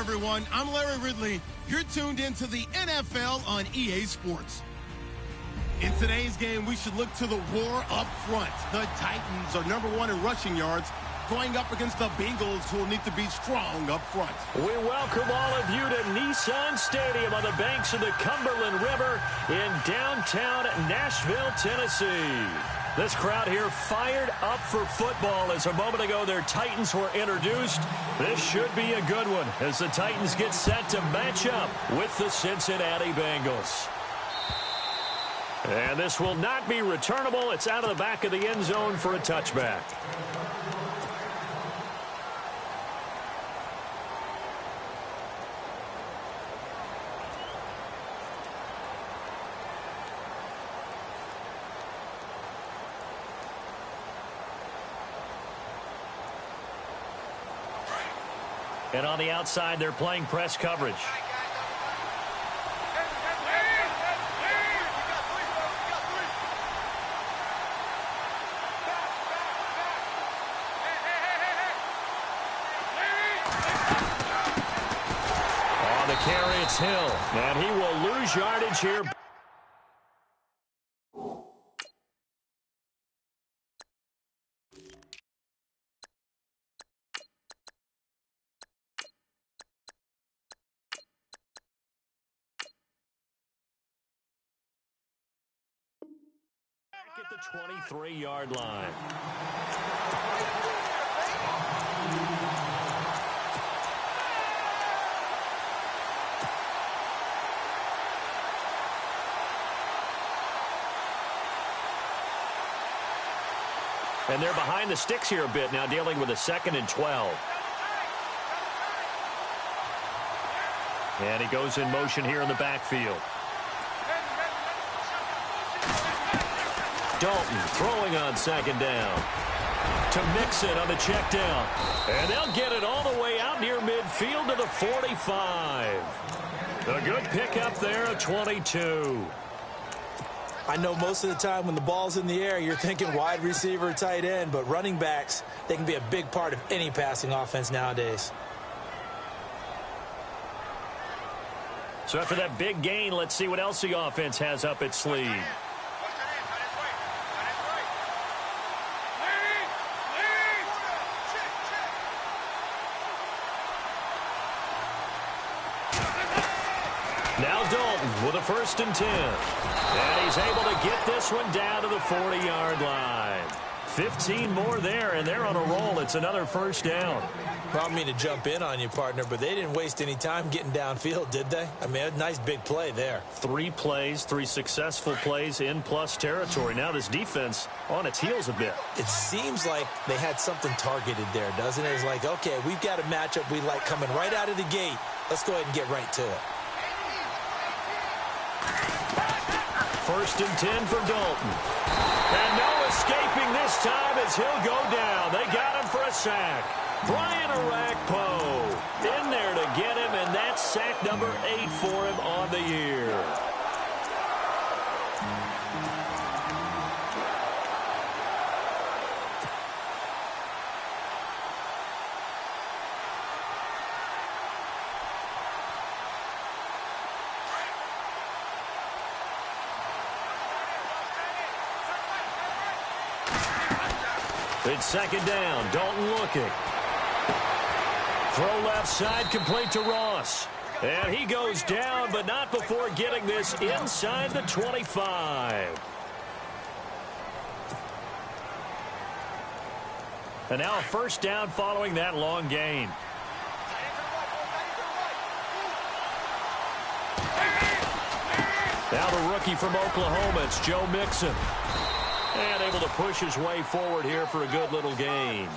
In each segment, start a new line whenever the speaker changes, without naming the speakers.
everyone. I'm Larry Ridley. You're tuned into the NFL on EA Sports. In today's game, we should look to the war up front. The Titans are #1 in rushing yards, going up against the Bengals, who will need to be strong up front.
We welcome all of you to Nissan Stadium on the banks of the Cumberland River in downtown Nashville, Tennessee. This crowd here fired up for football as a moment ago their Titans were introduced. This should be a good one as the Titans get set to match up with the Cincinnati Bengals. And this will not be returnable. It's out of the back of the end zone for a touchback. And on the outside, they're playing press coverage. On the carry, it's Hill. And he will lose yardage here. At the 23-yard line. And they're behind the sticks here a bit now, dealing with a 2nd and 12. And he goes in motion here in the backfield. Dalton throwing on 2nd down. To Mixon on the check down. And they'll get it all the way out near midfield to the 45. A good pickup there, a 22.
I know most of the time when the ball's in the air, you're thinking wide receiver, tight end, but running backs, they can be a big part of any passing offense nowadays.
So after that big gain, let's see what else the offense has up its sleeve. Now Dalton with a 1st and 10. And he's able to get this one down to the 40-yard line. 15 more there, and they're on a roll. It's another 1st down.
I don't mean to jump in on you, partner, but they didn't waste any time getting downfield, did they? I mean, a nice big play there.
3 plays, 3 successful plays in plus territory. Now this defense on its heels a bit.
It seems like they had something targeted there, doesn't it? It's like, okay, we've got a matchup we like coming right out of the gate. Let's go ahead and get right to it.
1st and 10 for Dalton. And no escaping this time as he'll go down. They got him for a sack. Brian Arakpo in there to get him, and that's sack number 8 for him on the year. It's 2nd down. Dalton looking. Throw left side, complete to Ross. And he goes down, but not before getting this inside the 25. And now a 1st down following that long gain. Now the rookie from Oklahoma, it's Joe Mixon. And able to push his way forward here for a good little gain.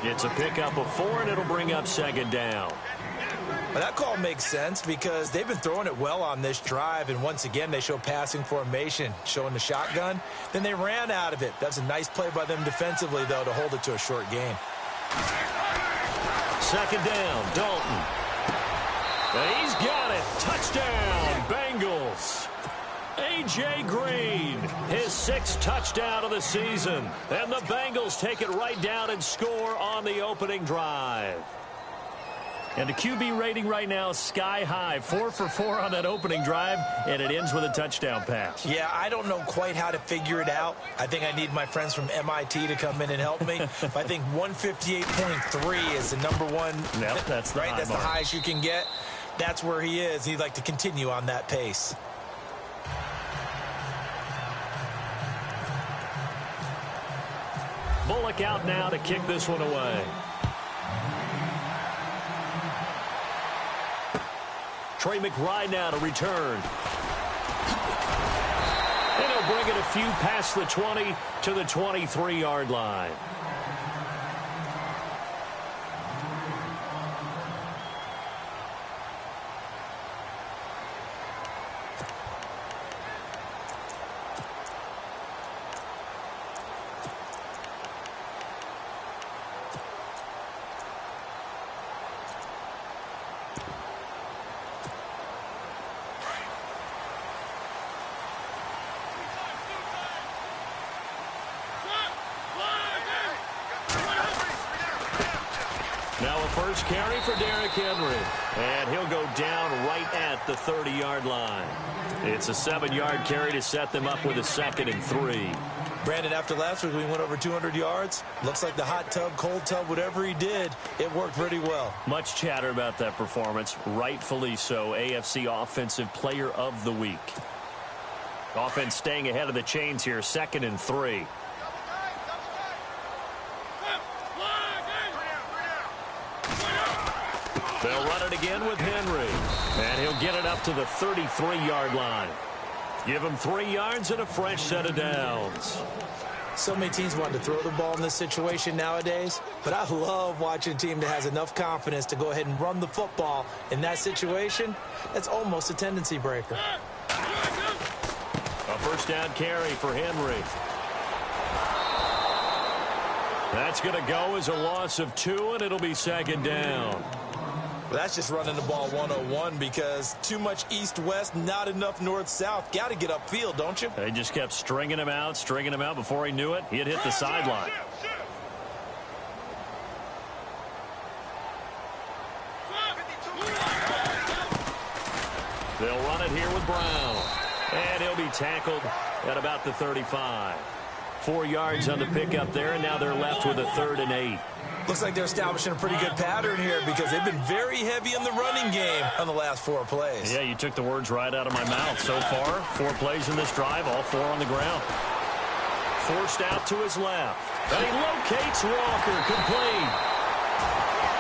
It's a pickup of 4, and it'll bring up 2nd down.
Well, that call makes sense because they've been throwing it well on this drive, and once again they show passing formation, showing the shotgun. Then they ran out of it. That's a nice play by them defensively, though, to hold it to a short gain.
2nd down, Dalton. And he's got it. Touchdown, Bengals. A.J. Green, his 6th touchdown of the season. And the Bengals take it right down and score on the opening drive. And the QB rating right now is sky high. 4 for 4 on that opening drive, and it ends with a touchdown pass.
Yeah, I don't know quite how to figure it out. I think I need my friends from MIT to come in and help me. But I think 158.3 is the number one.
Yep, that's the
right. That's the highest you can get. That's where he is. He'd like to continue on that pace.
Bullock out now to kick this one away. Trey McBride now to return. And he'll bring it a few past the 20 to the 23-yard line. Now a first carry for Derrick Henry. And he'll go down right at the 30-yard line. It's a 7-yard carry to set them up with a 2nd and 3.
Brandon, after last week we went over 200 yards. Looks like the hot tub, cold tub, whatever he did, it worked pretty well.
Much chatter about that performance. Rightfully so. AFC Offensive Player of the Week. Offense staying ahead of the chains here. 2nd and 3. They'll run it again with Henry. And he'll get it up to the 33-yard line. Give him 3 yards and a fresh set of downs.
So many teams want to throw the ball in this situation nowadays, but I love watching a team that has enough confidence to go ahead and run the football in that situation. That's almost a tendency breaker.
A first down carry for Henry. That's going to go as a loss of 2, and it'll be 2nd down.
Well, that's just running the ball 101 because too much east-west, not enough north-south. Got to get upfield, don't you?
They just kept stringing him out. Before he knew it, he had hit the sideline. They'll run it here with Brown. And he'll be tackled at about the 35. 4 yards on the pickup there, and now they're left with a 3rd and 8.
Looks like they're establishing a pretty good pattern here because they've been very heavy in the running game on the last 4 plays.
Yeah, you took the words right out of my mouth. So far, 4 plays in this drive, all 4 on the ground. Forced out to his left. And he locates Walker, complete.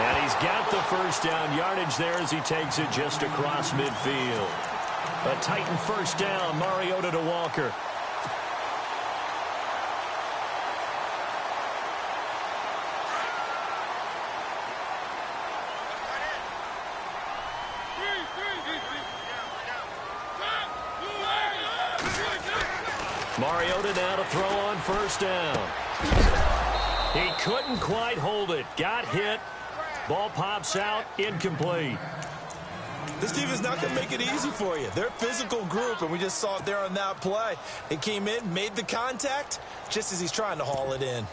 And he's got the first down yardage there as he takes it just across midfield. A Titan first down, Mariota to Walker. Mariota now to throw on first down. He couldn't quite hold it. Got hit. Ball pops out. Incomplete.
This team is not going to make it easy for you. They're a physical group, and we just saw it there on that play. They came in, made the contact, just as he's trying to haul it in.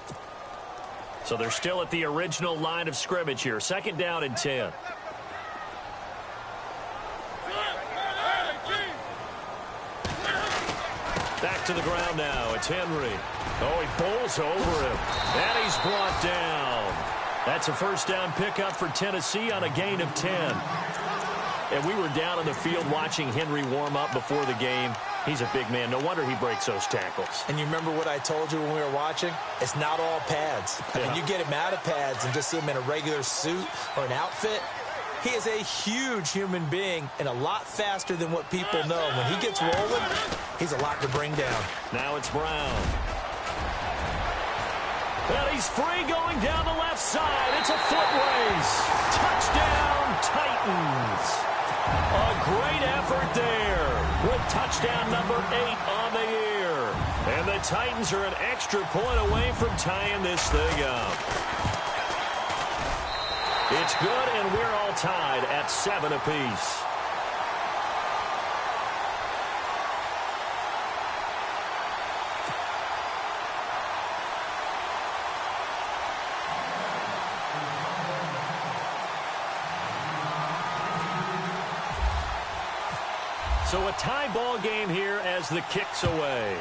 So they're still at the original line of scrimmage here. 2nd down and 10. Back to the ground now. It's Henry. Oh, he bowls over him. And he's brought down. That's a first down pickup for Tennessee on a gain of 10. And we were down on the field watching Henry warm up before the game. He's a big man. No wonder he breaks those tackles.
And you remember what I told you when we were watching? It's not all pads. I mean, you get him out of pads and just see him in a regular suit or an outfit. He is a huge human being and a lot faster than what people know. When he gets rolling, he's a lot to bring down.
Now it's Brown. And he's free going down the left side. It's a foot race. Touchdown, Titans. A great effort there with touchdown number 8 on the year. And the Titans are an extra point away from tying this thing up. It's good, and we're all tied at 7 apiece. So a tie ball game here as the kick's away.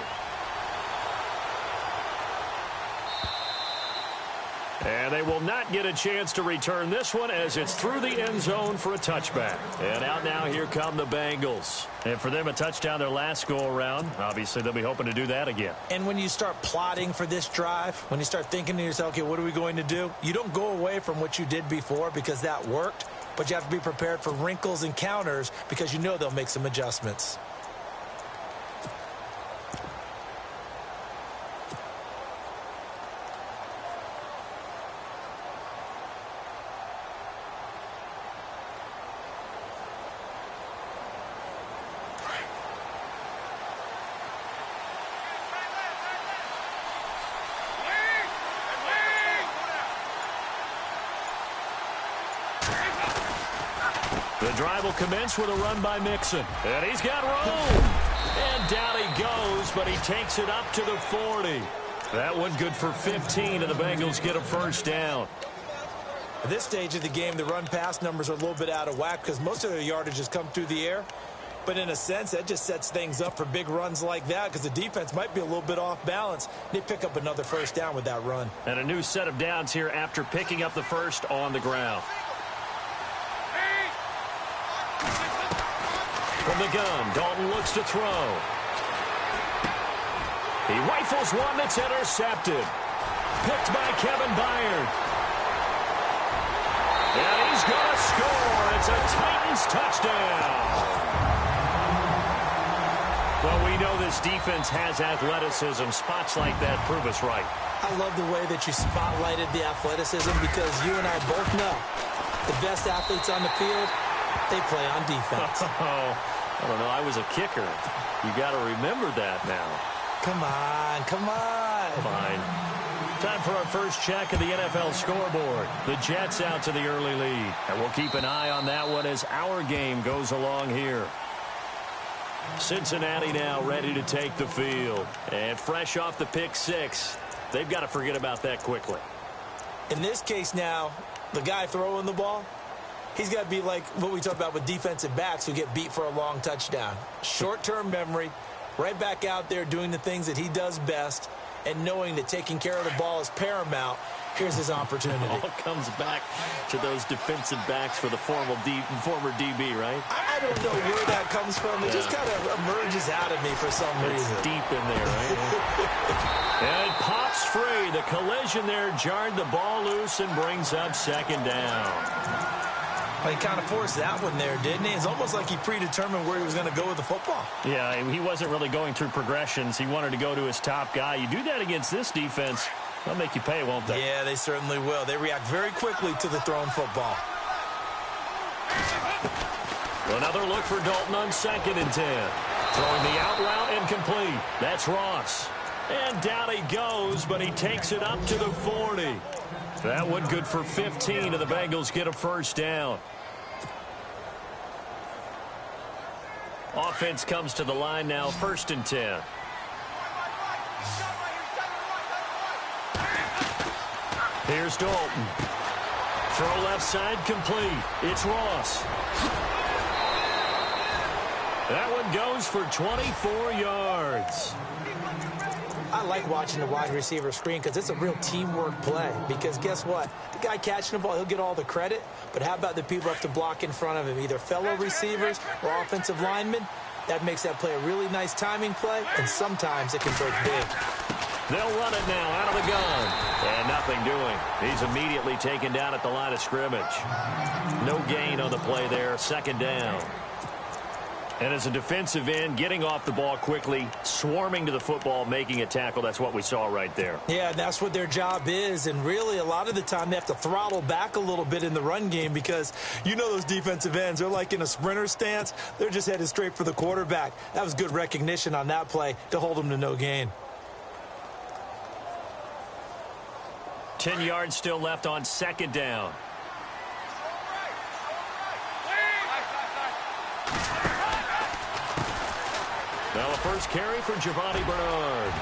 And they will not get a chance to return this one as it's through the end zone for a touchback. And out now, here come the Bengals. And for them, a touchdown their last go-around. Obviously, they'll be hoping to do that again.
And when you start plotting for this drive, when you start thinking to yourself, okay, what are we going to do? You don't go away from what you did before because that worked, but you have to be prepared for wrinkles and counters because you know they'll make some adjustments.
The drive will commence with a run by Mixon. And he's got room. And down he goes, but he takes it up to the 40. That one good for 15, and the Bengals get a first down.
At this stage of the game, the run-pass numbers are a little bit out of whack because most of their yardage has come through the air. But in a sense, that just sets things up for big runs like that because the defense might be a little bit off balance. They pick up another first down with that run.
And a new set of downs here after picking up the first on the ground. From the gun, Dalton looks to throw. He rifles one that's intercepted. Picked by Kevin Byard. And he's going to score. It's a Titans touchdown. Well, we know this defense has athleticism. Spots like that prove us right.
I love the way that you spotlighted the athleticism because you and I both know the best athletes on the field, they play on defense.
I don't know. I was a kicker. You got to remember that now.
Come on, come on.
Fine. Time for our first check of the NFL scoreboard. The Jets out to the early lead. And we'll keep an eye on that one as our game goes along here. Cincinnati now ready to take the field. And fresh off the pick six, they've got to forget about that quickly.
In this case now, the guy throwing the ball, he's got to be like what we talk about with defensive backs who get beat for a long touchdown. Short-term memory, right back out there doing the things that he does best, and knowing that taking care of the ball is paramount. Here's his opportunity.
It all comes back to those defensive backs for the former DB, right?
I don't know where that comes from. It just kind of emerges out of me for some reason.
It's deep in there, right? And it pops free. The collision there jarred the ball loose and brings up second down.
He kind of forced that one there, didn't he? It's almost like he predetermined where he was going to go with the football.
Yeah, he wasn't really going through progressions. He wanted to go to his top guy. You do that against this defense, they'll make you pay, won't they?
Yeah, they certainly will. They react very quickly to the thrown football.
Another look for Dalton on 2nd and 10. Throwing the out route incomplete. That's Ross. And down he goes, but he takes it up to the 40. That one good for 15, and the Bengals get a first down. Offense comes to the line now, 1st and 10. Here's Dalton. Throw left side complete. It's Ross. That one goes for 24 yards.
I like watching the wide receiver screen because it's a real teamwork play. Because guess what? The guy catching the ball, he'll get all the credit. But how about the people who have to block in front of him? Either fellow receivers or offensive linemen. That makes that play a really nice timing play. And sometimes it can break big.
They'll run it now out of the gun. And nothing doing. He's immediately taken down at the line of scrimmage. No gain on the play there. 2nd down. And as a defensive end, getting off the ball quickly, swarming to the football, making a tackle, that's what we saw right there.
Yeah, that's what their job is. And really, a lot of the time, they have to throttle back a little bit in the run game because you know those defensive ends, they're like in a sprinter stance. They're just headed straight for the quarterback. That was good recognition on that play to hold them to no gain.
10 yards still left on 2nd down. Now a first carry for Giovanni Bernard.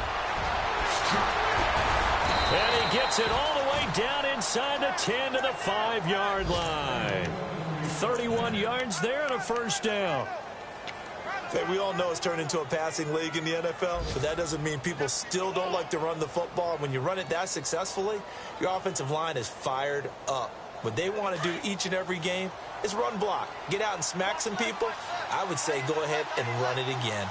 And he gets it all the way down inside the 10 to the 5-yard line. 31 yards there and a first down.
Hey, we all know it's turned into a passing league in the NFL, but that doesn't mean people still don't like to run the football. When you run it that successfully, your offensive line is fired up. What they want to do each and every game is run block. Get out and smack some people. I would say go ahead and run it again.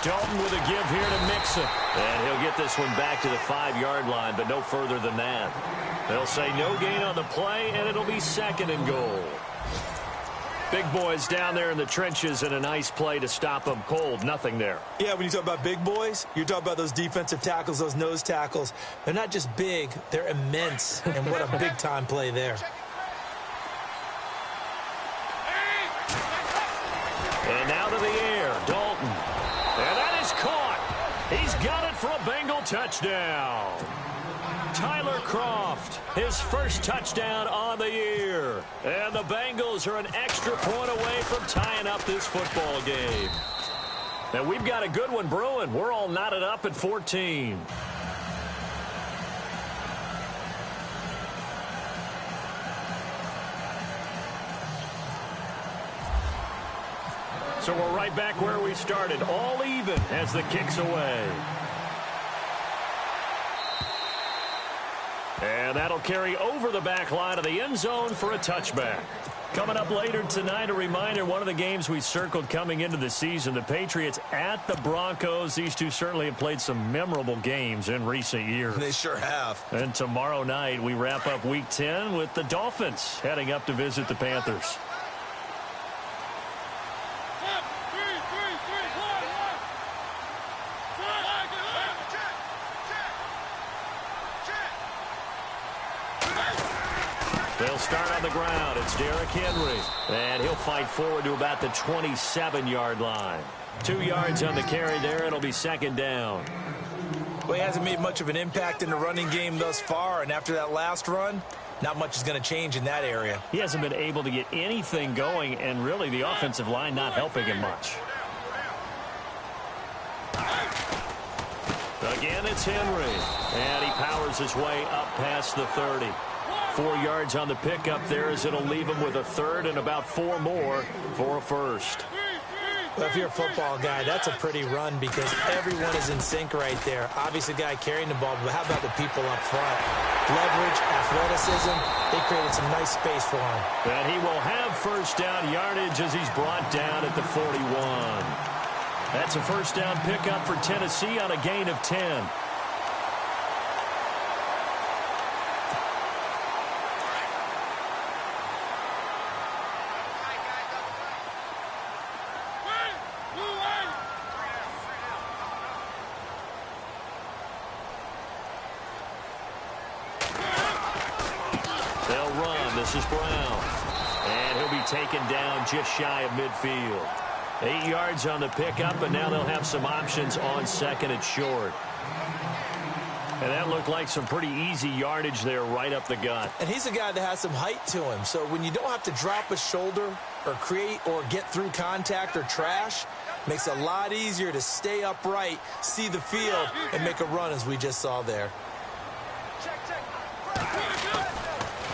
Dalton with a give here to Mixon. And he'll get this one back to the 5-yard line, but no further than that. They'll say no gain on the play, and it'll be 2nd and goal. Big boys down there in the trenches, and a nice play to stop them cold. Nothing there.
Yeah, when you talk about big boys, you're talking about those defensive tackles, those nose tackles. They're not just big, they're immense. And what a big-time play there.
And now to the air, Dalton. And that is caught. He's got it for a Bengal touchdown. Tyler Kroft, his first touchdown on the year. And the Bengals are an extra point away from tying up this football game. And we've got a good one brewing. We're all knotted up at 14. So we're right back where we started, all even as the kick's away. And that'll carry over the back line of the end zone for a touchback. Coming up later tonight, a reminder, one of the games we circled coming into the season, the Patriots at the Broncos. These two certainly have played some memorable games in recent years.
They sure have.
And tomorrow night, we wrap up Week 10 with the Dolphins heading up to visit the Panthers. They'll start on the ground. It's Derrick Henry. And he'll fight forward to about the 27-yard line. 2 yards on the carry there. It'll be 2nd down.
Well, he hasn't made much of an impact in the running game thus far. And after that last run, not much is going to change in that area.
He hasn't been able to get anything going. And really the offensive line not helping him much. Again, it's Henry. And he powers his way up past the 30. 4 yards on the pickup there as it'll leave him with a 3rd and about 4 more for a 1st.
Well, if you're a football guy, that's a pretty run because everyone is in sync right there. Obviously, the guy carrying the ball, but how about the people up front? Leverage, athleticism, they created some nice space for him.
And he will have 1st down yardage as he's brought down at the 41. That's a 1st down pickup for Tennessee on a gain of 10. They'll run. This is Brown. And he'll be taken down just shy of midfield. 8 yards on the pickup, and now they'll have some options on 2nd and short. And that looked like some pretty easy yardage there right up the gut.
And he's a guy that has some height to him. So when you don't have to drop a shoulder or create or get through contact or trash, makes it a lot easier to stay upright, see the field, and make a run as we just saw there.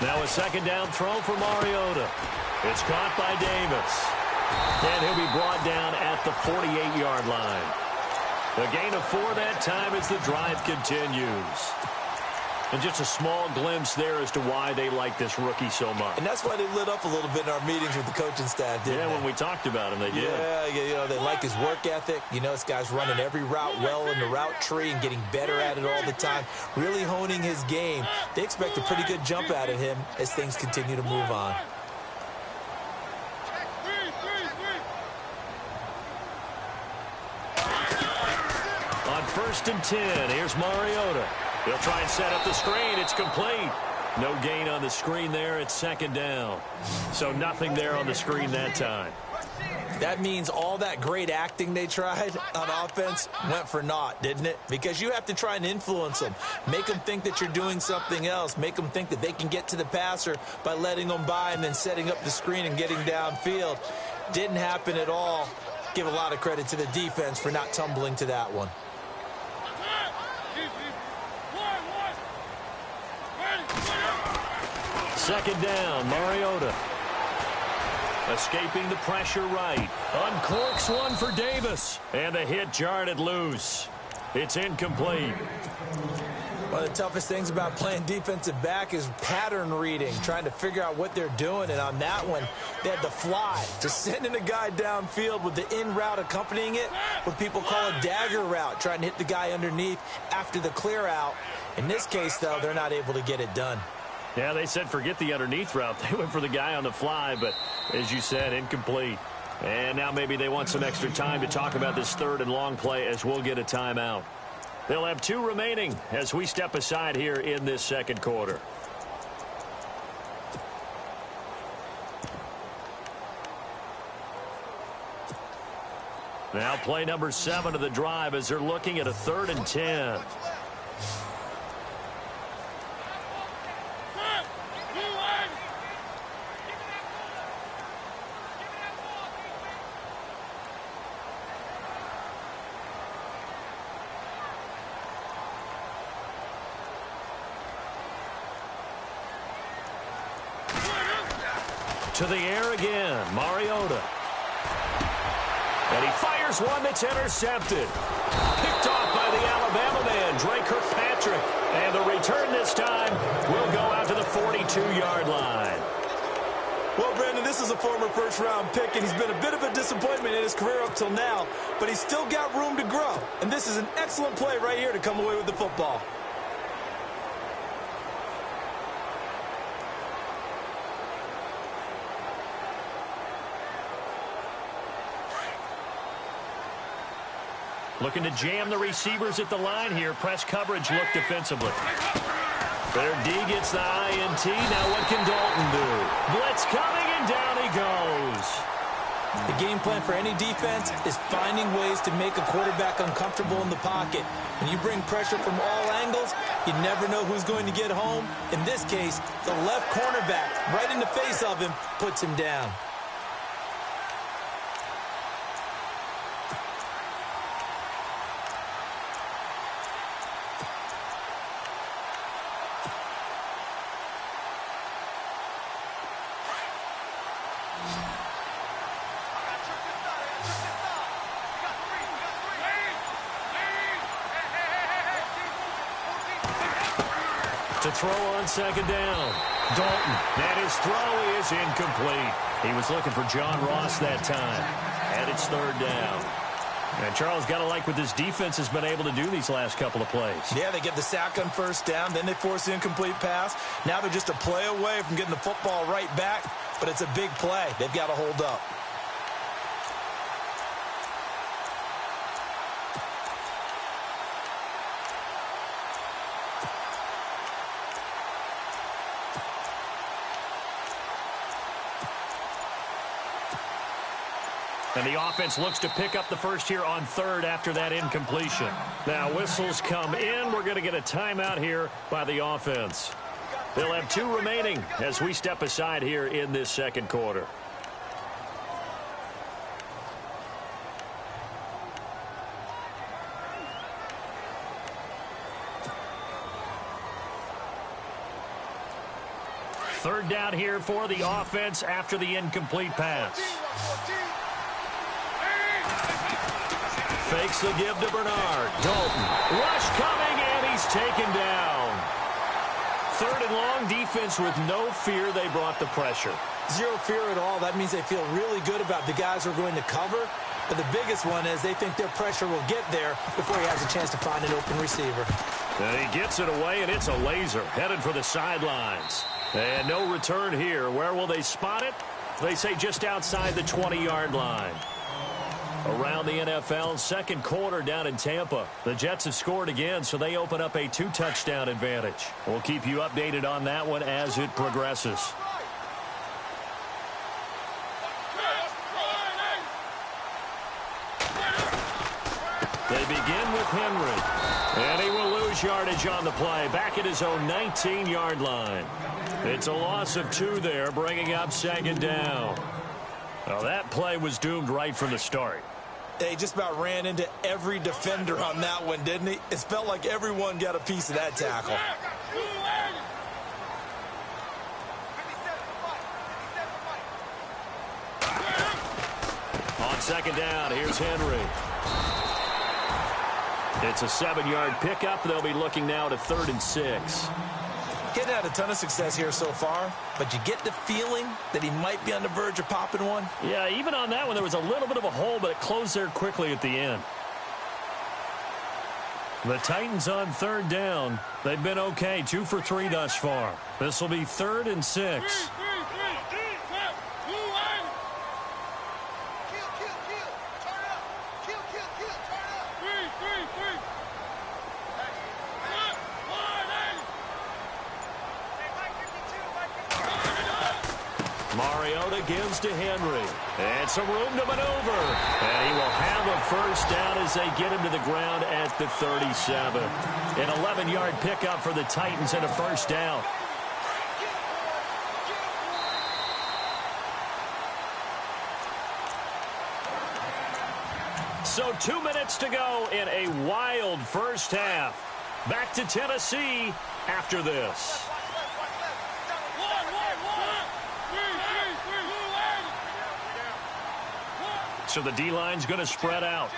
Now a 2nd down throw for Mariota. It's caught by Davis. And he'll be brought down at the 48-yard line. A gain of 4 that time as the drive continues. And just a small glimpse there as to why they like this rookie so much.
And that's why they lit up a little bit in our meetings with the coaching staff, didn't they?
Yeah, when we talked about him, they did.
Yeah, you know, they like his work ethic. You know, this guy's running every route well in the route tree and getting better at it all the time, really honing his game. They expect a pretty good jump out of him as things continue to move on.
On 1st and 10, here's Mariota. He'll try and set up the screen. It's complete. No gain on the screen there. It's 2nd down. So nothing there on the screen that time.
That means all that great acting they tried on offense went for naught, didn't it? Because you have to try and influence them. Make them think that you're doing something else. Make them think that they can get to the passer by letting them by and then setting up the screen and getting downfield. Didn't happen at all. Give a lot of credit to the defense for not tumbling to that one.
Second down, Mariota. Escaping the pressure right. Uncorks one for Davis. And the hit jarred it loose. It's incomplete.
One of the toughest things about playing defensive back is pattern reading, trying to figure out what they're doing. And on that one, they had the fly, just sending a guy downfield with the in route accompanying it, what people call a dagger route, trying to hit the guy underneath after the clear out. In this case, though, they're not able to get it done.
Yeah, they said forget the underneath route. They went for the guy on the fly, but as you said, incomplete. And now maybe they want some extra time to talk about this third and long play as we'll get a timeout. They'll have 2 remaining as we step aside here in this second quarter. Now play number 7 of the drive as they're looking at a 3rd and 10. To the air again, Mariota. And he fires one that's intercepted. Picked off by the Alabama man, Dre Kirkpatrick. And the return this time will go out to the 42-yard line.
Well, Brandon, this is a former first-round pick, and he's been a bit of a disappointment in his career up till now, but he's still got room to grow. And this is an excellent play right here to come away with the football.
Looking to jam the receivers at the line here. Press coverage look defensively. Their D gets the INT. Now what can Dalton do? Blitz coming, and down he goes.
The game plan for any defense is finding ways to make a quarterback uncomfortable in the pocket. When you bring pressure from all angles, you never know who's going to get home. In this case, the left cornerback, right in the face of him, puts him down.
To throw on second down. Dalton, and his throw is incomplete. He was looking for John Ross that time. And it's 3rd down. And Charles, got to like what this defense has been able to do these last couple of plays.
Yeah, they get the sack on 1st down, then they force the incomplete pass. Now they're just a play away from getting the football right back, but it's a big play. They've got to hold up.
And the offense looks to pick up the first here on 3rd after that incompletion. Now whistles come in. We're going to get a timeout here by the offense. They'll have 2 remaining as we step aside here in this second quarter. Third down here for the offense after the incomplete pass. Fakes the give to Bernard. Dalton. Rush coming, and he's taken down. 3rd and long, defense with no fear. They brought the pressure.
Zero fear at all. That means they feel really good about the guys who are going to cover. But the biggest one is they think their pressure will get there before he has a chance to find an open receiver.
And he gets it away, and it's a laser headed for the sidelines. And no return here. Where will they spot it? They say just outside the 20-yard line. Around the NFL, second quarter down in Tampa. The Jets have scored again, so they open up a 2-touchdown advantage. We'll keep you updated on that one as it progresses. They begin with Henry. And he will lose yardage on the play. Back at his own 19-yard line. It's a loss of 2 there, bringing up second down. Well, that play was doomed right from the start.
He just about ran into every defender on that one, didn't he? It felt like everyone got a piece of that tackle.
On second down, here's Henry. It's a 7-yard pickup. They'll be looking now to 3rd and 6.
Getting had a ton of success here so far, but you get the feeling that he might be on the verge of popping one.
Yeah, even on that one, there was a little bit of a hole, but it closed there quickly at the end. The Titans on 3rd down. They've been okay, 2 for 3 thus far. This will be 3rd and 6. Mariota gives to Henry. And some room to maneuver. And he will have a first down as they get him to the ground at the 37. An 11-yard pickup for the Titans and a first down. So 2 minutes to go in a wild first half. Back to Tennessee after this. So the D-line's going to spread out.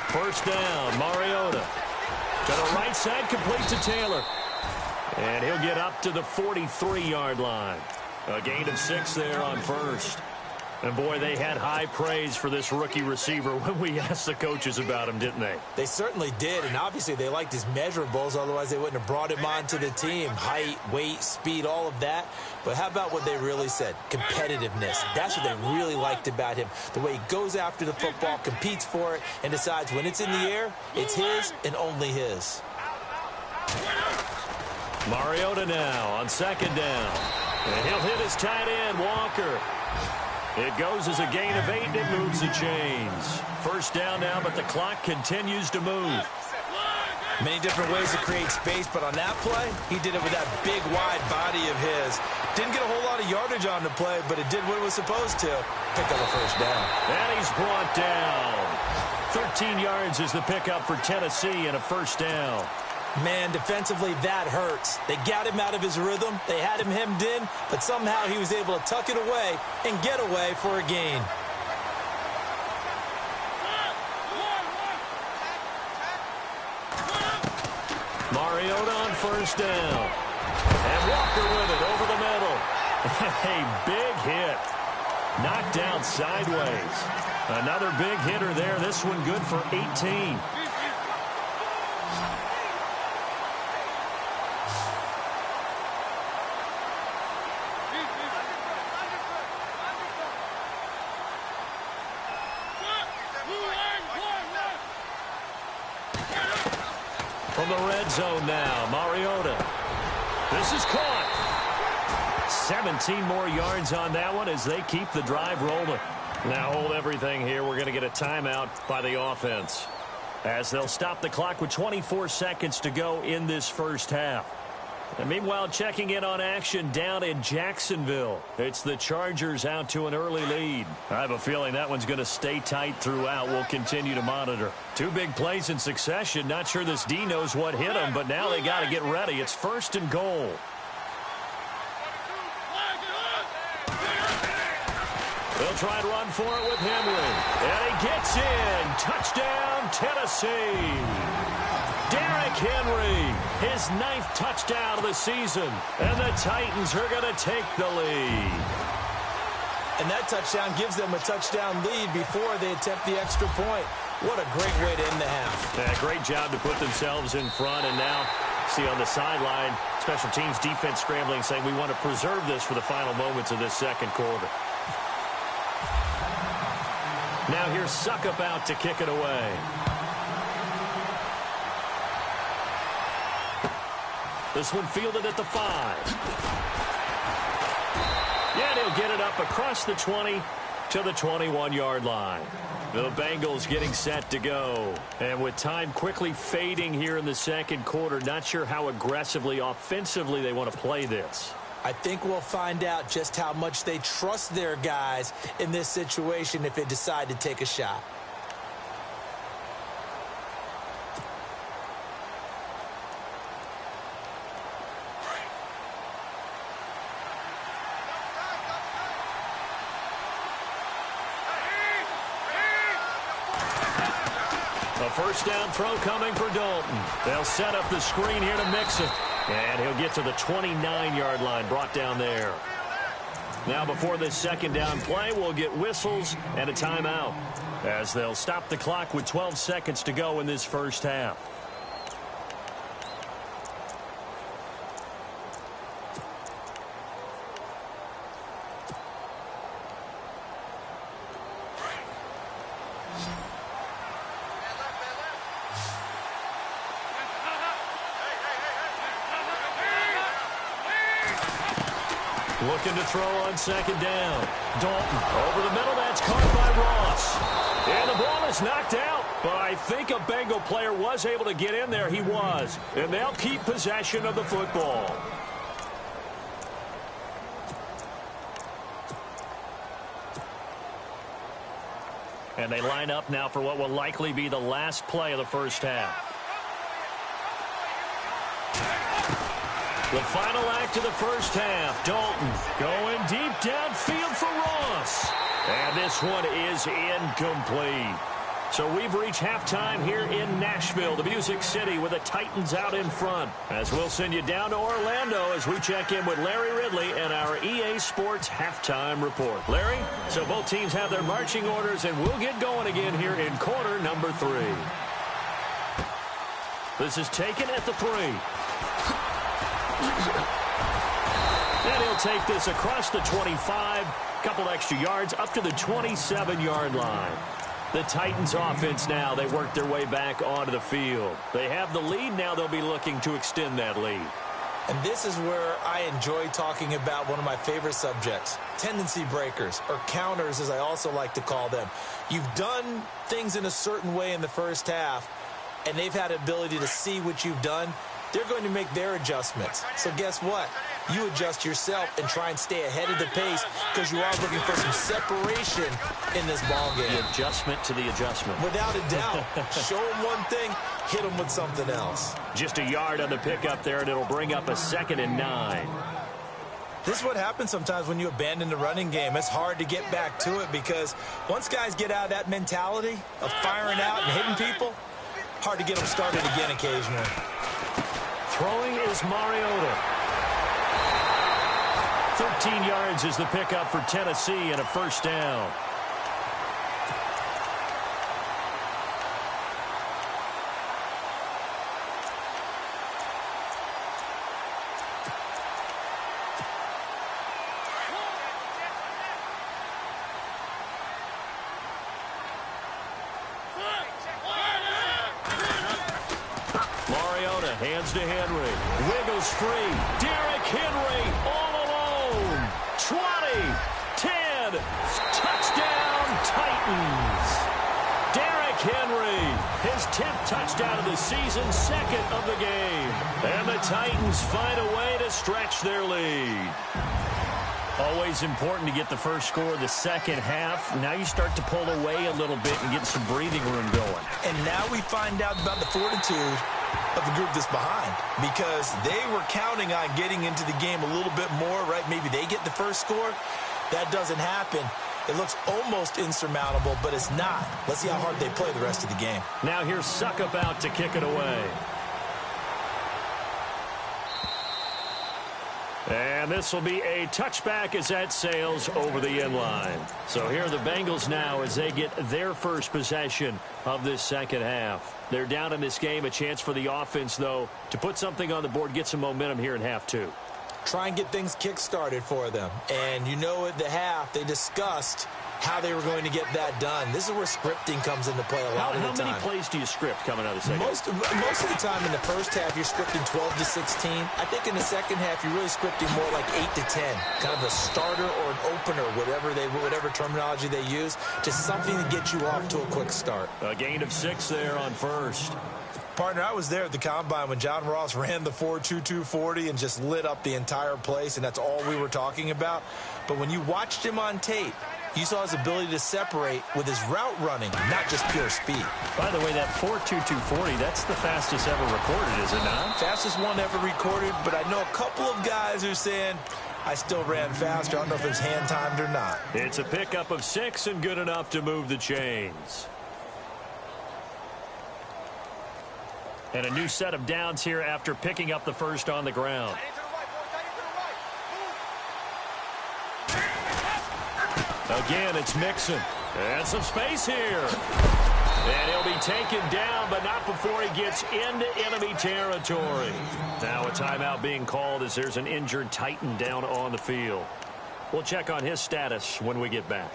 First down, Mariota. To the right side, complete to Taylor. And he'll get up to the 43-yard line. A gain of 6 there on first. And, boy, they had high praise for this rookie receiver when we asked the coaches about him, didn't they?
They certainly did, and obviously they liked his measurables. Otherwise, they wouldn't have brought him onto the team. Height, weight, speed, all of that. But how about what they really said? Competitiveness. That's what they really liked about him. The way he goes after the football, competes for it, and decides when it's in the air, it's his and only his.
Mariota now on second down. And he'll hit his tight end, Walker. It goes as a gain of 8, and it moves the chains. First down now, but the clock continues to move.
Many different ways to create space, but on that play, he did it with that big, wide body of his. Didn't get a whole lot of yardage on the play, but it did what it was supposed to. Picked up a first down.
And he's brought down. 13 yards is the pickup for Tennessee and a first down.
Man, defensively, that hurts. They got him out of his rhythm. They had him hemmed in, but somehow he was able to tuck it away and get away for a gain.
Mariota on first down. And Walker with it over the middle. A big hit. Knocked down sideways. Another big hitter there. This one good for 18. From the red zone now, Mariota. This is caught. 17 more yards on that one as they keep the drive rolling. Now hold everything here. We're going to get a timeout by the offense as they'll stop the clock with 24 seconds to go in this first half. And meanwhile, checking in on action down in Jacksonville. It's the Chargers out to an early lead. I have a feeling that one's going to stay tight throughout. We'll continue to monitor. 2 big plays in succession. Not sure this D knows what hit him, but now they got to get ready. It's 1st and goal. They'll try and run for it with Henry. And he gets in. Touchdown, Tennessee. Derrick Henry, his 9th touchdown of the season. And the Titans are going to take the lead.
And that touchdown gives them a touchdown lead before they attempt the extra point. What a great way to end the half.
Yeah, great job to put themselves in front. And now, see on the sideline, special teams defense scrambling, saying we want to preserve this for the final moments of this second quarter. Now here's Suckup out to kick it away. This one fielded at the 5. Yeah, he'll get it up across the 20 to the 21-yard line. The Bengals getting set to go. And with time quickly fading here in the second quarter, not sure how aggressively, offensively they want to play this.
I think we'll find out just how much they trust their guys in this situation if they decide to take a shot.
A first down throw coming for Dalton. They'll set up the screen here to mix it. And he'll get to the 29-yard line, brought down there. Now before this second down play, we'll get whistles and a timeout, as they'll stop the clock with 12 seconds to go in this first half. Looking to throw on second down. Dalton over the middle. That's caught by Ross. And the ball is knocked out. But I think a Bengal player was able to get in there. He was. And they'll keep possession of the football. And they line up now for what will likely be the last play of the first half. The final act of the first half. Dalton going deep downfield for Ross. And this one is incomplete. So we've reached halftime here in Nashville, the Music City, with the Titans out in front. As we'll send you down to Orlando as we check in with Larry Ridley and our EA Sports halftime report. Larry, so both teams have their marching orders, and we'll get going again here in quarter number 3. This is taken at the 3. And he'll take this across the 25, couple extra yards up to the 27-yard line. The Titans offense now, they work their way back onto the field. They have the lead. Now they'll be looking to extend that lead.
And this is where I enjoy talking about one of my favorite subjects, tendency breakers, or counters as I also like to call them. You've done things in a certain way in the first half, and they've had the ability to see what you've done. They're going to make their adjustments. So guess what? You adjust yourself and try and stay ahead of the pace because you are looking for some separation in this ball game.
The adjustment to the adjustment.
Without a doubt. Show them one thing, hit them with something else.
Just a yard on the pickup there, and it'll bring up a 2nd and 9.
This is what happens sometimes when you abandon the running game. It's hard to get back to it because once guys get out of that mentality of firing out and hitting people, hard to get them started again occasionally.
Throwing is Mariota. 13 yards is the pickup for Tennessee and a first down. Mariota hands to Henry. Wiggles free. Derrick Henry all alone. 20, 10, touchdown Titans. Derrick Henry, his 10th touchdown of the season, 2nd of the game. And the Titans find a way to stretch their lead. Always important to get the first score of the second half. Now you start to pull away a little bit and get some breathing room going.
And now we find out about the fortitude of the group that's behind, because they were counting on getting into the game a little bit more, right? Maybe they get the first score. That doesn't happen. It looks almost insurmountable, but it's not. Let's see how hard they play the rest of the game.
Now here's Suckup out to kick it away. And this will be a touchback as that sails over the end line. So here are the Bengals now as they get their first possession of this second half. They're down in this game. A chance for the offense, though, to put something on the board, get some momentum here in half 2.
Try and get things kick-started for them. And you know at the half, they discussed how they were going to get that done. This is where scripting comes into play a lot of the time.
How many plays do you script coming out of the second?
Most of the time in the first half, you're scripting 12 to 16. I think in the second half, you're really scripting more like 8 to 10. Kind of a starter or an opener, whatever terminology they use. Just something to get you off to a quick start.
A gain of 6 there on first.
Partner, I was there at the Combine when John Ross ran the 4.22 40 and just lit up the entire place, and that's all we were talking about. But when you watched him on tape, you saw his ability to separate with his route running, not just pure speed.
By the way, that 4.22 40, that's the fastest ever recorded, is it not?
Fastest one ever recorded, but I know a couple of guys who are saying, I still ran faster. I don't know if it's hand-timed or not.
It's a pickup of 6 and good enough to move the chains. And a new set of downs here after picking up the first on the ground. Again, it's Mixon. And some space here. And he'll be taken down, but not before he gets into enemy territory. Now a timeout being called as there's an injured Titan down on the field. We'll check on his status when we get back.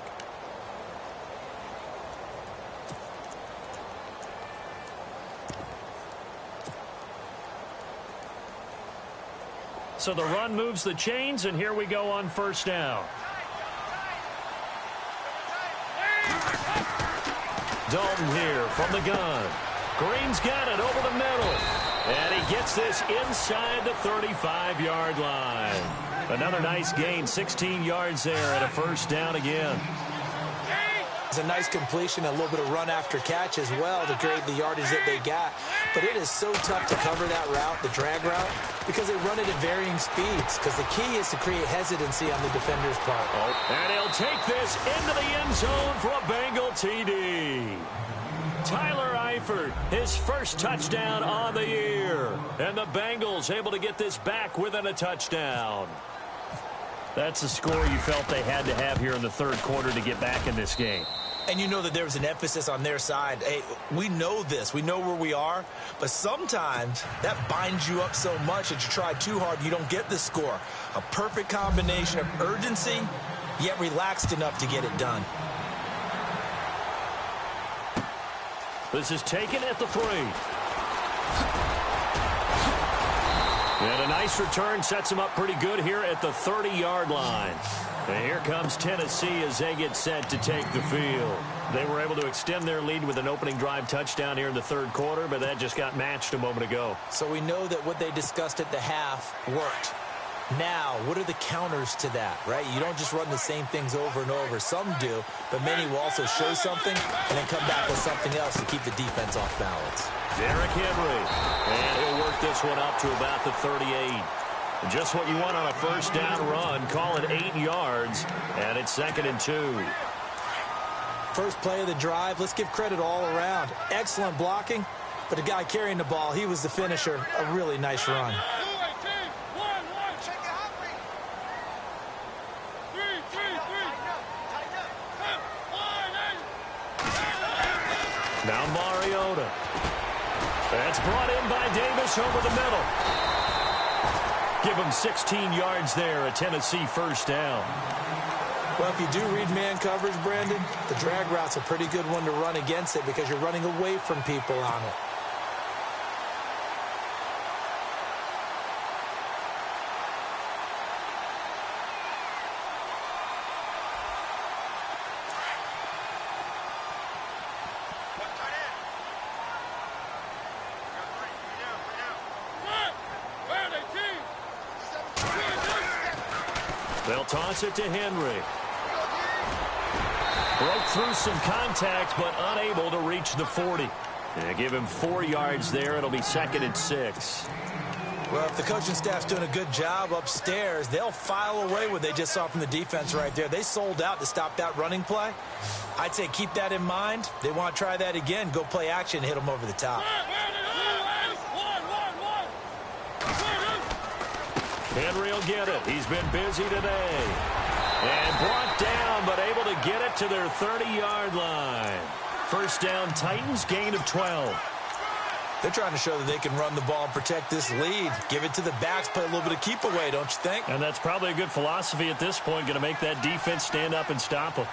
So the run moves the chains, and here we go on first down. Dalton here from the gun. Green's got it over the middle. And he gets this inside the 35-yard line. Another nice gain, 16 yards there, and a first down again.
It's a nice completion, a little bit of run after catch as well to create the yardage that they got. But it is so tough to cover that route, the drag route, because they run it at varying speeds. Because the key is to create hesitancy on the defender's part.
And he'll take this into the end zone for a Bengal TD. Tyler Eifert, his first touchdown on the year. And the Bengals able to get this back within a touchdown. That's a score you felt they had to have here in the third quarter to get back in this game.
And you know that there was an emphasis on their side. Hey, we know this. We know where we are. But sometimes that binds you up so much that you try too hard and you don't get the score. A perfect combination of urgency, yet relaxed enough to get it done.
This is taken at the 3. And a nice return sets him up pretty good here at the 30-yard line. And here comes Tennessee as they get set to take the field. They were able to extend their lead with an opening drive touchdown here in the third quarter, but that just got matched a moment ago.
So we know that what they discussed at the half worked. Now, what are the counters to that, right? You don't just run the same things over and over. Some do, but many will also show something and then come back with something else to keep the defense off balance.
Derrick Henry, and he'll work this one up to about the 38. Just what you want on a first down run. Call it 8 yards, and it's 2nd and 2.
First play of the drive. Let's give credit all around. Excellent blocking, but the guy carrying the ball, he was the finisher. A really nice run.
Now Mariota. That's brought in by Davis over the middle. Give him 16 yards there, a Tennessee first down.
Well, if you do read man coverage, Brandon, the drag route's a pretty good one to run against it because you're running away from people on it.
They'll toss it to Henry. Broke through some contact, but unable to reach the 40. And give him 4 yards there. It'll be 2nd and 6.
Well, if the coaching staff's doing a good job upstairs, they'll file away what they just saw from the defense right there. They sold out to stop that running play. I'd say keep that in mind. They want to try that again. Go play action and hit them over the top.
Henry will get it. He's been busy today. And brought down, but able to get it to their 30-yard line. First down, Titans, gain of 12.
They're trying to show that they can run the ball and protect this lead. Give it to the backs, play a little bit of keep away, don't you think?
And that's probably a good philosophy at this point, going to make that defense stand up and stop them.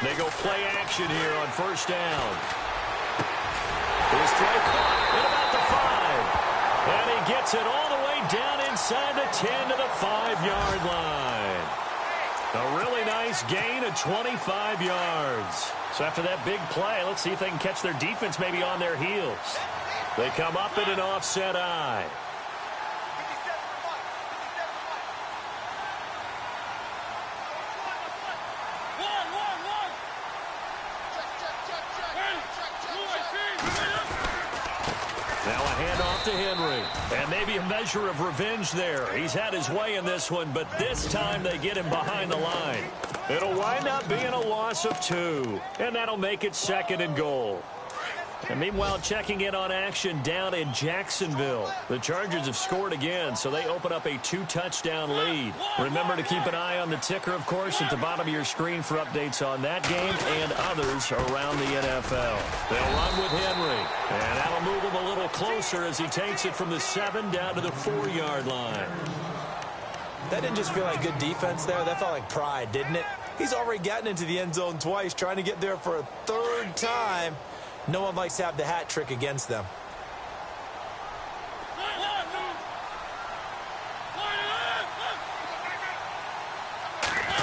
They They go play action here on first down. His throw caught at about the 5. And he gets it all the way down inside the 10 to the 5-yard line. A really nice gain of 25 yards. So after that big play, let's see if they can catch their defense maybe on their heels. They come up in an offset eye. Now a handoff to Henry. And maybe a measure of revenge there. He's had his way in this one, but this time they get him behind the line. It'll wind up being a loss of 2. And that'll make it 2nd and goal. And meanwhile, checking in on action down in Jacksonville. The Chargers have scored again, so they open up a 2-touchdown lead. Remember to keep an eye on the ticker, of course, at the bottom of your screen for updates on that game and others around the NFL. They'll run with Henry, and that'll move him a little closer as he takes it from the 7 down to the 4-yard line.
That didn't just feel like good defense there. That felt like pride, didn't it? He's already gotten into the end zone twice, trying to get there for a 3rd time. No one likes to have the hat trick against them.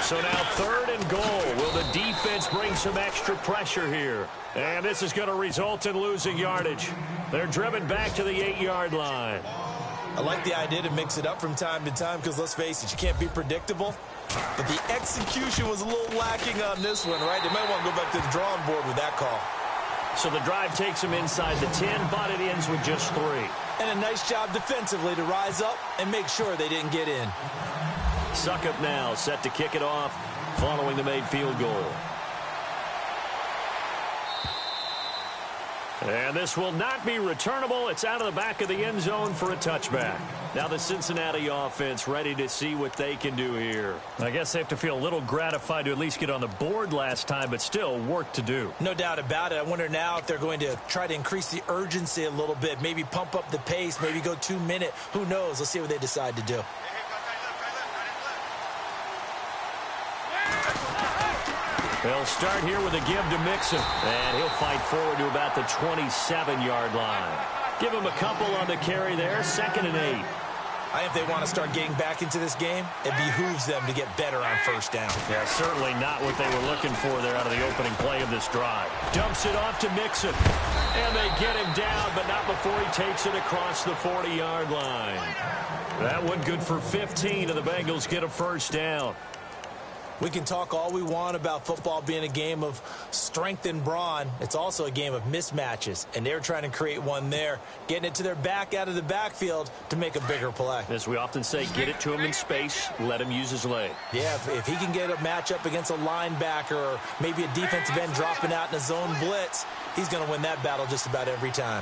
So now 3rd and goal. Will the defense bring some extra pressure here? And this is going to result in losing yardage. They're driven back to the 8-yard line.
I like the idea to mix it up from time to time because, let's face it, you can't be predictable. But the execution was a little lacking on this one, right? They might want to go back to the drawing board with that call.
So the drive takes them inside the 10, but it ends with just 3.
And a nice job defensively to rise up and make sure they didn't get in.
Succop now set to kick it off following the made field goal. And this will not be returnable. It's out of the back of the end zone for a touchback. Now the Cincinnati offense ready to see what they can do here. I guess they have to feel a little gratified to at least get on the board last time, but still work to do.
No doubt about it. I wonder now if they're going to try to increase the urgency a little bit, maybe pump up the pace, maybe go 2-minute. Who knows? Let's see what they decide to do.
They'll start here with a give to Mixon, and he'll fight forward to about the 27-yard line. Give him a couple on the carry there, 2nd and 8.
I think they want to start getting back into this game. It behooves them to get better on first down.
Yeah, certainly not what they were looking for there out of the opening play of this drive. Dumps it off to Mixon, and they get him down, but not before he takes it across the 40-yard line. That one good for 15, and the Bengals get a first down.
We can talk all we want about football being a game of strength and brawn. It's also a game of mismatches, and they're trying to create one there, getting it to their back out of the backfield to make a bigger play.
As we often say, get it to him in space, let him use his leg.
Yeah, if he can get a matchup against a linebacker or maybe a defensive end dropping out in a zone blitz, he's going to win that battle just about every time.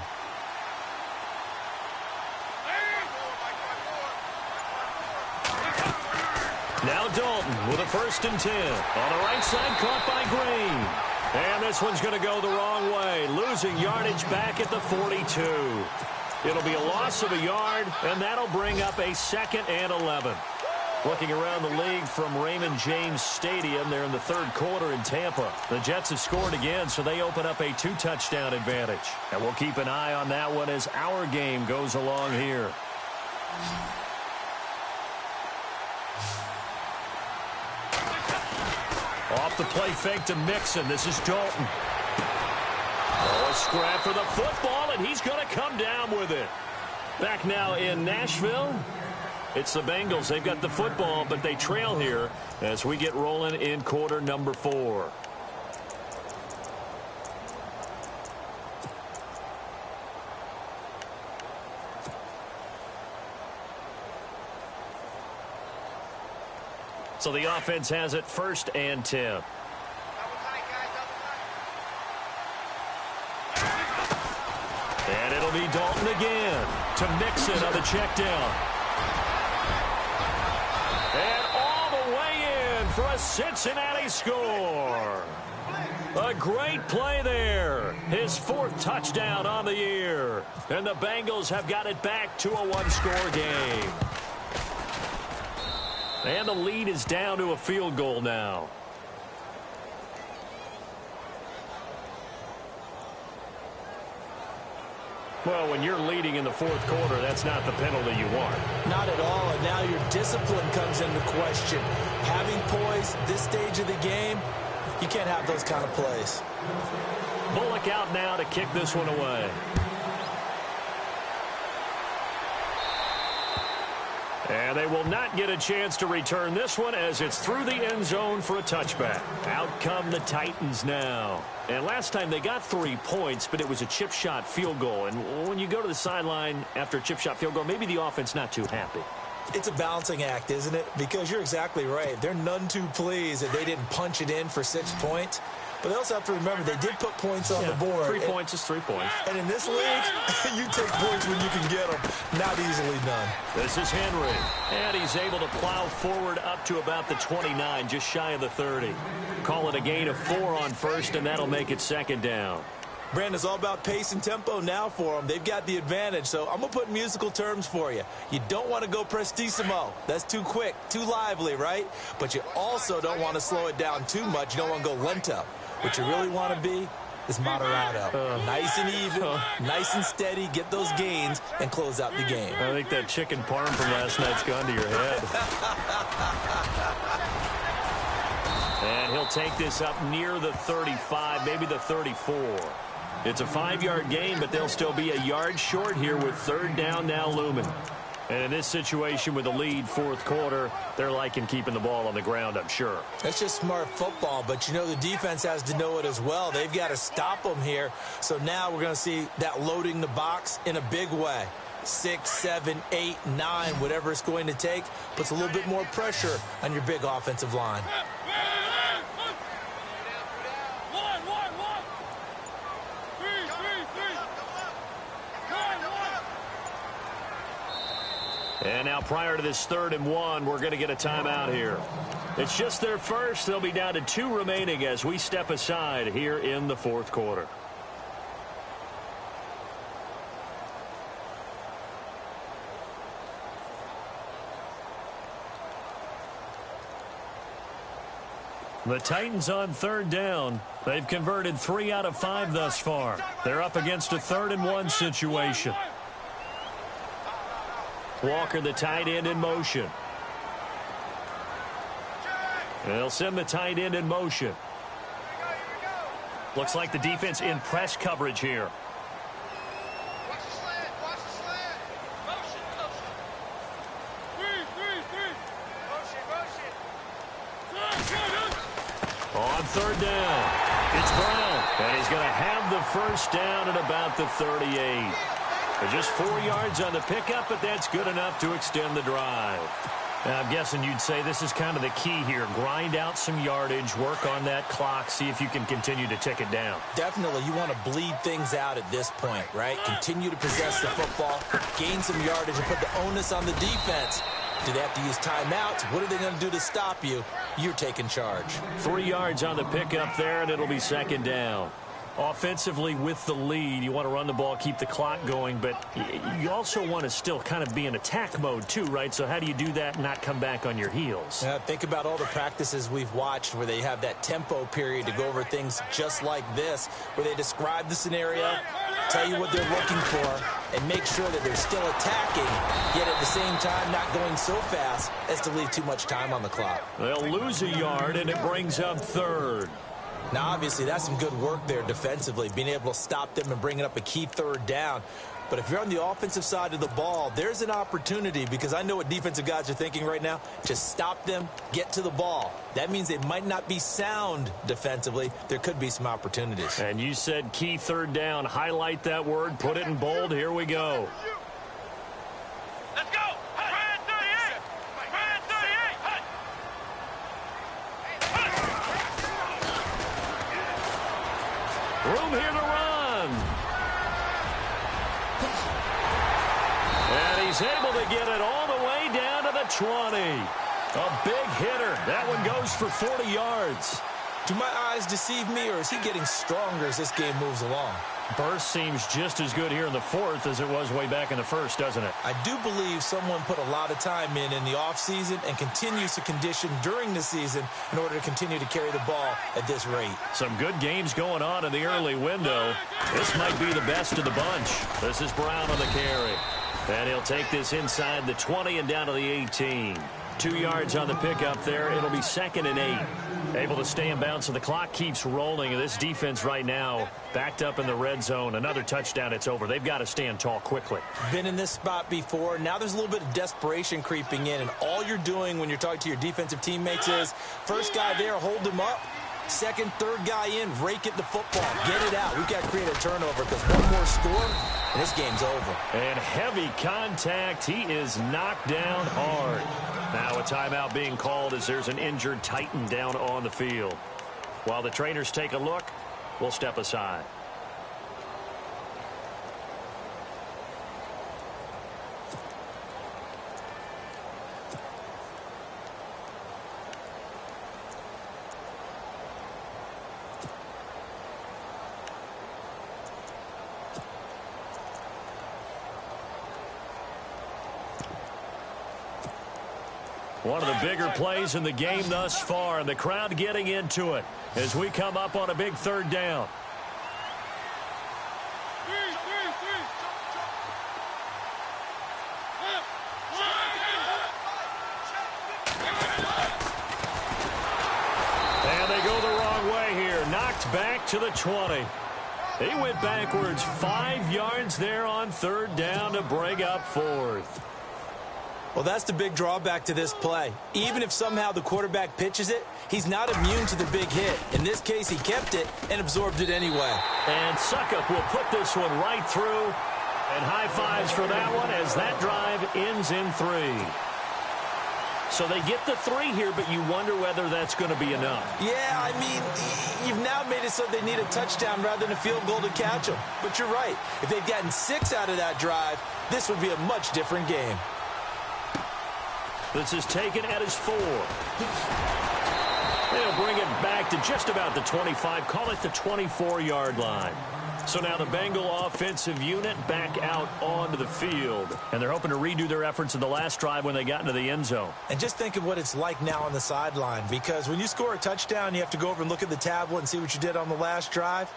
Now Dalton with a 1st and 10. On the right side, caught by Green. And this one's going to go the wrong way, losing yardage back at the 42. It'll be a loss of a yard, and that'll bring up a 2nd and 11. Looking around the league from Raymond James Stadium, they're in the 3rd quarter in Tampa. The Jets have scored again, so they open up a 2-touchdown advantage. And we'll keep an eye on that one as our game goes along here. Off the play fake to Mixon. This is Dalton. Oh, a scrap for the football, and he's going to come down with it. Back now in Nashville. It's the Bengals. They've got the football, but they trail here as we get rolling in quarter number 4. So the offense has it 1st and 10. And it'll be Dalton again to Mixon on the check down. And all the way in for a Cincinnati score. A great play there. His 4th touchdown on the year. And the Bengals have got it back to a 1-score game. And the lead is down to a field goal now. Well, when you're leading in the fourth quarter, that's not the penalty you want.
Not at all, and now your discipline comes into question. Having poise this stage of the game, you can't have those kind of plays.
Bullock out now to kick this one away. And they will not get a chance to return this one as it's through the end zone for a touchback. Out come the Titans now. And last time they got 3 points, but it was a chip shot field goal. And when you go to the sideline after a chip shot field goal, maybe the offense not too happy.
It's a balancing act, isn't it? Because you're exactly right. They're none too pleased that they didn't punch it in for 6 points. But they also have to remember they did put points on the board.
3 points is 3 points.
And in this league, you take points when you can get them. Not easily done.
This is Henry. And he's able to plow forward up to about the 29, just shy of the 30. Call it a gain of 4 on first, and that'll make it second down.
Brandon, it's all about pace and tempo now for them. They've got the advantage, so I'm going to put musical terms for you. You don't want to go prestissimo. That's too quick, too lively, right? But you also don't want to slow it down too much. You don't want to go lento. What you really want to be is moderato. Nice and even, nice and steady, get those gains, and close out the game.
I think that chicken parm from last night's gone to your head. And he'll take this up near the 35, maybe the 34. It's a 5-yard gain, but they'll still be a yard short here with third down now looming. And in this situation with the lead fourth quarter, they're liking keeping the ball on the ground, I'm sure.
That's just smart football, but you know the defense has to know it as well. They've got to stop them here. So now we're going to see that loading the box in a big way. 6, 7, 8, 9, whatever it's going to take, puts a little bit more pressure on your big offensive line.
And now prior to this 3rd and 1, we're going to get a timeout here. It's just their first. They'll be down to 2 remaining as we step aside here in the fourth quarter. The Titans on 3rd down. They've converted 3 out of 5 thus far. They're up against a 3rd and 1 situation. Walker, the tight end, in motion. They'll send the tight end in motion. Looks like the defense in press coverage here.
Watch the slant. Watch the slant. Motion, motion. 3. Motion.
On 3rd down, it's Brown. And he's going to have the first down at about the 38. Just 4 yards on the pickup, but that's good enough to extend the drive. Now, I'm guessing you'd say this is kind of the key here. Grind out some yardage, work on that clock, see if you can continue to tick it down.
Definitely, you want to bleed things out at this point, right? Continue to possess the football, gain some yardage, and put the onus on the defense. Do they have to use timeouts? What are they going to do to stop you? You're taking charge.
3 yards on the pickup there, and it'll be second down. Offensively, with the lead, you want to run the ball, keep the clock going, but you also want to still kind of be in attack mode too, right? So how do you do that and not come back on your heels?
Think about all the practices we've watched where they have that tempo period to go over things just like this, where they describe the scenario, tell you what they're looking for, and make sure that they're still attacking, yet at the same time not going so fast as to leave too much time on the clock.
They'll lose a yard, and it brings up 3rd.
Now, obviously, that's some good work there defensively, being able to stop them and bringing up a key 3rd down. But if you're on the offensive side of the ball, there's an opportunity, because I know what defensive guys are thinking right now. Just stop them, get to the ball. That means they might not be sound defensively. There could be some opportunities.
And you said key 3rd down. Highlight that word, put it in bold. Here we go.
Let's go. Brand 38. Brand 38.
Room here to run. And he's able to get it all the way down to the 20. A big hitter. That one goes for 40 yards.
Do my eyes deceive me, or is he getting stronger as this game moves along?
Burst seems just as good here in the fourth as it was way back in the first, doesn't it?
I do believe someone put a lot of time in the offseason and continues to condition during the season in order to continue to carry the ball at this rate.
Some good games going on in the early window. This might be the best of the bunch. This is Brown on the carry. And he'll take this inside the 20 and down to the 18. 2 yards on the pickup there. It'll be 2nd and 8. Able to stay in bounds, so the clock keeps rolling. And this defense right now backed up in the red zone. Another touchdown, it's over. They've got to stand tall quickly.
Been in this spot before. Now there's a little bit of desperation creeping in. And all you're doing when you're talking to your defensive teammates is, first guy there, hold him up. Second, third guy in, rake it the football. Get it out. We've got to create a turnover because one more score, and this game's over.
And heavy contact. He is knocked down hard. Now a timeout being called as there's an injured Titan down on the field. While the trainers take a look, we'll step aside. One of the bigger plays in the game thus far, and the crowd getting into it as we come up on a big 3rd down. And they go the wrong way here. Knocked back to the 20. He went backwards 5 yards there on 3rd down to bring up 4th.
Well, that's the big drawback to this play. Even if somehow the quarterback pitches it, he's not immune to the big hit. In this case, he kept it and absorbed it anyway.
And Suckup will put this one right through. And high fives for that one as that drive ends in 3. So they get the 3 here, but you wonder whether that's going to be enough.
Yeah, I mean, you've now made it so they need a touchdown rather than a field goal to catch them. But you're right. If they've gotten 6 out of that drive, this would be a much different game.
This is taken at his 4. They'll bring it back to just about the 25. Call it the 24-yard line. So now the Bengal offensive unit back out onto the field. And they're hoping to redo their efforts in the last drive when they got into the end zone.
And just think of what it's like now on the sideline. Because when you score a touchdown, you have to go over and look at the tablet and see what you did on the last drive.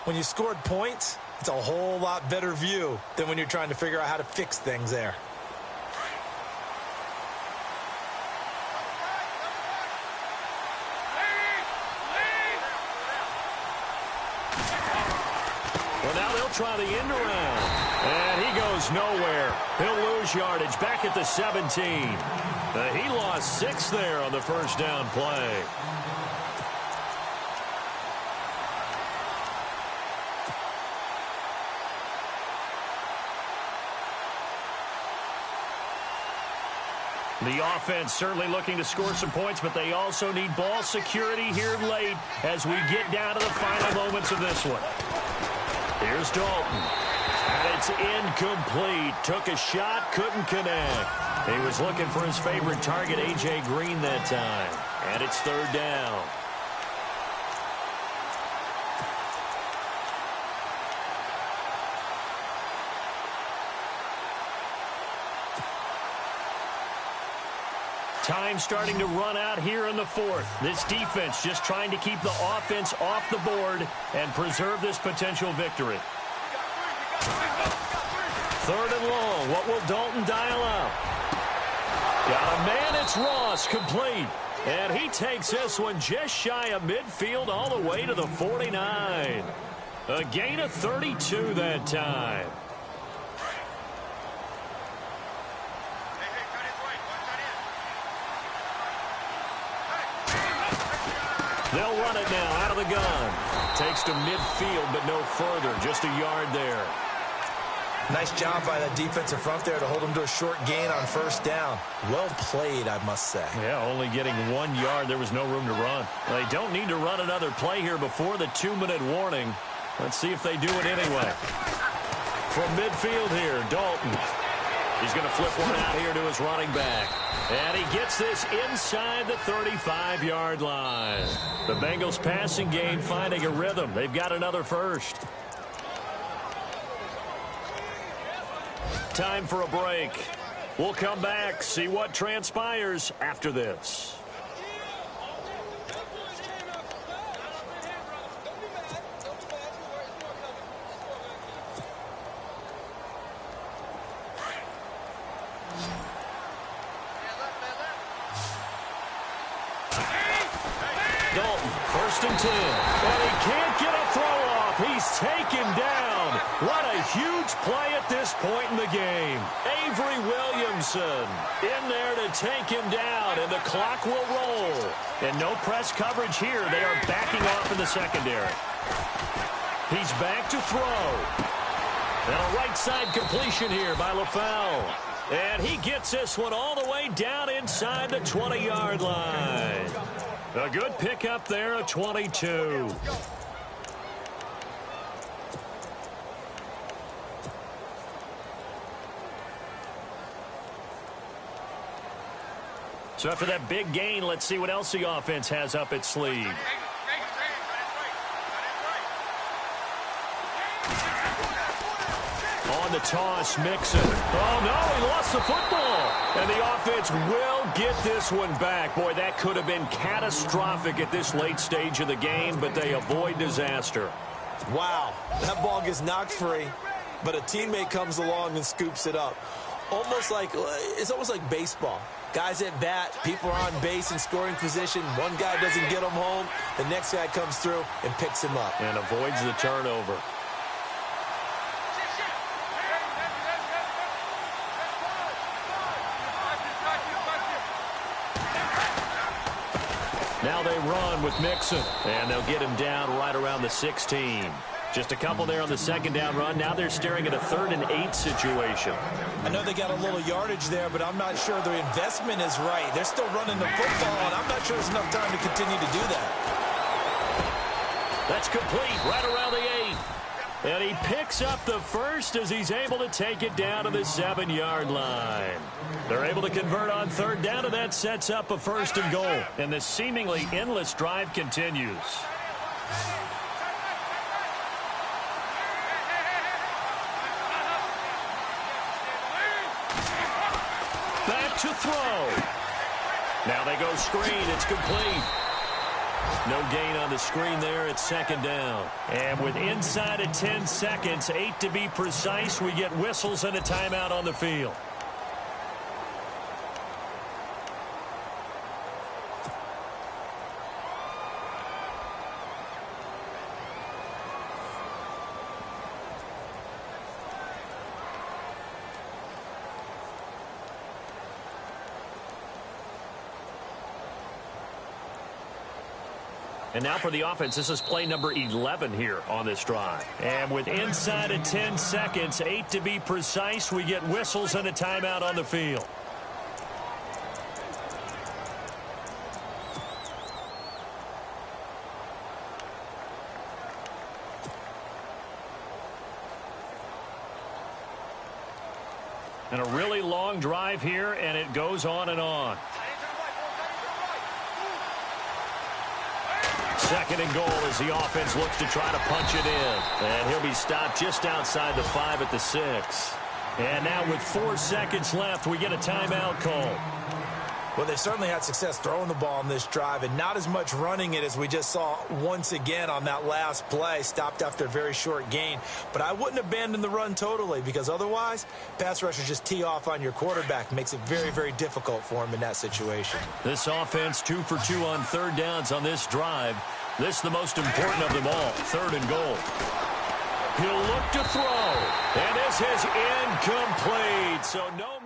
When you scored points, it's a whole lot better view than when you're trying to figure out how to fix things there.
Well, now they'll try the end around. And he goes nowhere. He'll lose yardage back at the 17. He lost 6 there on the first down play. The offense certainly looking to score some points, but they also need ball security here late as we get down to the final moments of this one. Here's Dalton. And it's incomplete. Took a shot, couldn't connect. He was looking for his favorite target, A.J. Green, that time. And it's 3rd down. Time starting to run out here in the 4th. This defense just trying to keep the offense off the board and preserve this potential victory. 3rd and long. What will Dalton dial out? Got a man. It's Ross, complete. And he takes this one just shy of midfield all the way to the 49. A gain of 32 that time. They'll run it now out of the gun. Takes to midfield, but no further. Just a yard there.
Nice job by that defensive front there to hold him to a short gain on first down. Well played, I must say.
Yeah, only getting 1 yard. There was no room to run. They don't need to run another play here before the 2-minute warning. Let's see if they do it anyway. From midfield here, Dalton. He's going to flip one out here to his running back. And he gets this inside the 35-yard line. The Bengals passing game finding a rhythm. They've got another first. Time for a break. We'll come back, see what transpires after this. First and 10. And he can't get a throw off. He's taken down. What a huge play at this point in the game. Avery Williamson in there to take him down, and the clock will roll. And no press coverage here. They are backing off in the secondary. He's back to throw. And a right side completion here by LaFell. And he gets this one all the way down inside the 20-yard line. A good pickup there, a 22. So after that big gain, let's see what else the offense has up its sleeve. On the toss, Mixon. Oh, no, he lost the football. And the offense will get this one back. Boy, that could have been catastrophic at this late stage of the game, but they avoid disaster.
Wow, that ball gets knocked free, but a teammate comes along and scoops it up. It's almost like baseball. Guys at bat, people are on base in scoring position. One guy doesn't get him home. The next guy comes through and picks him up.
And avoids the turnover. Now they run with Mixon, and they'll get him down right around the 16. Just a couple there on the second down run. Now they're staring at a 3rd and 8 situation.
I know they got a little yardage there, but I'm not sure their investment is right. They're still running the football, and I'm not sure there's enough time to continue to do that.
That's complete right around the 8. And he picks up the first as he's able to take it down to the 7-yard line. They're able to convert on 3rd down, and that sets up a 1st and goal. And the seemingly endless drive continues. Back to throw. Now they go screen. It's complete. No gain on the screen there. It's 2nd down. And with inside of 10 seconds, 8 to be precise, we get whistles and a timeout on the field. And now for the offense, this is play number 11 here on this drive. And with inside of 10 seconds, 8 to be precise, we get whistles and a timeout on the field. And a really long drive here, and it goes on and on. 2nd and goal as the offense looks to try to punch it in. And he'll be stopped just outside the 5 at the 6. And now with 4 seconds left, we get a timeout call.
Well, they certainly had success throwing the ball on this drive and not as much running it as we just saw once again on that last play. Stopped after a very short gain. But I wouldn't abandon the run totally, because otherwise, pass rushers just tee off on your quarterback. Makes it very, very difficult for him in that situation.
This offense 2 for 2 on 3rd downs on this drive. This is the most important of them all, 3rd and goal. He'll look to throw, and this is incomplete. So no